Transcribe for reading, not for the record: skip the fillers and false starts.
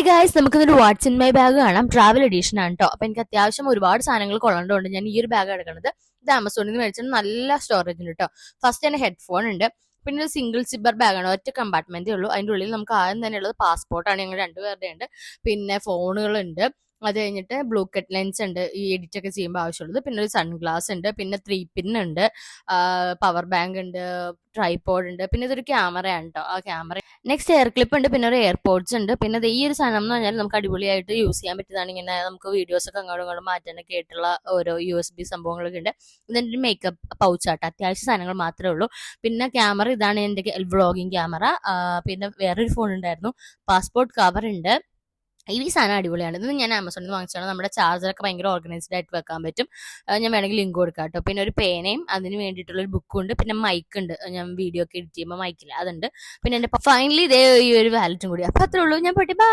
Hi guys, നമുക്കിതൊരു വാട്സ് in my bag കാണാം. Travel edition ആണ് കേട്ടോ. അപ്പൊ എനിക്ക് അത്യാവശ്യം ഒരുപാട് സാധനങ്ങൾ കൊള്ളേണ്ടതുകൊണ്ട് ഞാൻ ഈ ഒരു ബാഗ് എടുക്കുന്നത്. ഇത് ആമസോണിൽ നിന്ന് മേടിച്ചിട്ട് നല്ല സ്റ്റോറേജ് ഉണ്ട് കേട്ടോ. ഫസ്റ്റ് തന്നെ ഹെഡ്ഫോൺ ഉണ്ട്, പിന്നെ ഒരു സിംഗിൾ സിബർ ബാഗാണ്, ഒറ്റ കമ്പാർട്ട്മെന്റേ ഉള്ളൂ. അതിൻ്റെ ഉള്ളിൽ നമുക്ക് ആദ്യം തന്നെ ഉള്ളത് പാസ്പോർട്ടാണ്, ഞങ്ങൾ രണ്ടുപേരുടെ ഉണ്ട്. പിന്നെ ഫോണുകളുണ്ട്, അത് കഴിഞ്ഞിട്ട് ബ്ലൂ കട്ട് ലെൻസ് ഉണ്ട്, ഈ എഡിറ്റ് ഒക്കെ ചെയ്യുമ്പോൾ ആവശ്യമുള്ളത്. പിന്നെ ഒരു സൺഗ്ലാസ് ഉണ്ട്, പിന്നെ 3 പിൻ ഉണ്ട്, പവർ ബാങ്ക് ഉണ്ട്, ട്രൈപോഡ് ഉണ്ട്, പിന്നെ ഇതൊരു ക്യാമറയാണ് കേട്ടോ. ആ ക്യാമറ നെക്സ്റ്റ് എയർ ക്ലിപ്പ് ഉണ്ട്, പിന്നെ ഒരു എയർപോഡ്സ് ഉണ്ട്. പിന്നെ ഈ ഒരു സാധനം എന്ന് പറഞ്ഞാൽ നമുക്ക് അടിപൊളിയായിട്ട് യൂസ് ചെയ്യാൻ പറ്റിയതാണ്. ഇങ്ങനെ നമുക്ക് വീഡിയോസ് ഒക്കെ അങ്ങോട്ടും ഇങ്ങോട്ടും മാറ്റാനൊക്കെ ആയിട്ടുള്ള ഓരോ USB സംഭവങ്ങളൊക്കെ ഉണ്ട്. ഇതിൻ്റെ ഒരു മേക്കപ്പ് പൗച്ചാട്ടോ, അത്യാവശ്യ സാധനങ്ങൾ മാത്രമേ ഉള്ളൂ. പിന്നെ ക്യാമറ ഇതാണ് എൻ്റെ വ്ളോഗിങ് ക്യാമറ. പിന്നെ വേറൊരു ഫോൺ ഉണ്ടായിരുന്നു, പാസ്പോർട്ട് കവർ ഉണ്ട്. ഈ സാധനം അടിപൊളിയാണ്. ഇത് ഞാൻ ആമസോണിൽ നിന്ന് വാങ്ങിച്ചാണ്. നമ്മുടെ ചാർജറൊക്കെ ഭയങ്കര ഓർഗനൈസ്ഡ് ആയിട്ട് വെക്കാൻ പറ്റും. ഞാൻ വേണമെങ്കിൽ ലിങ്ക് കൊടുക്കാം കേട്ടോ. പിന്നെ ഒരു പേനയും അതിന് വേണ്ടിയിട്ടുള്ള ഒരു ബുക്കും ഉണ്ട്. പിന്നെ മൈക്ക് ഉണ്ട്, ഞാൻ വീഡിയോ ഒക്കെ എഡിറ്റ് ചെയ്യുമ്പോൾ മൈക്കില്ല അതുണ്ട്. പിന്നെ എൻ്റെ ഫൈനലി ഇതേ ഈ ഒരു വാലറ്റും കൂടി. അപ്പോൾ അത്രേ ഉള്ളൂ. ഞാൻ പോട്ടെ, ബൈ.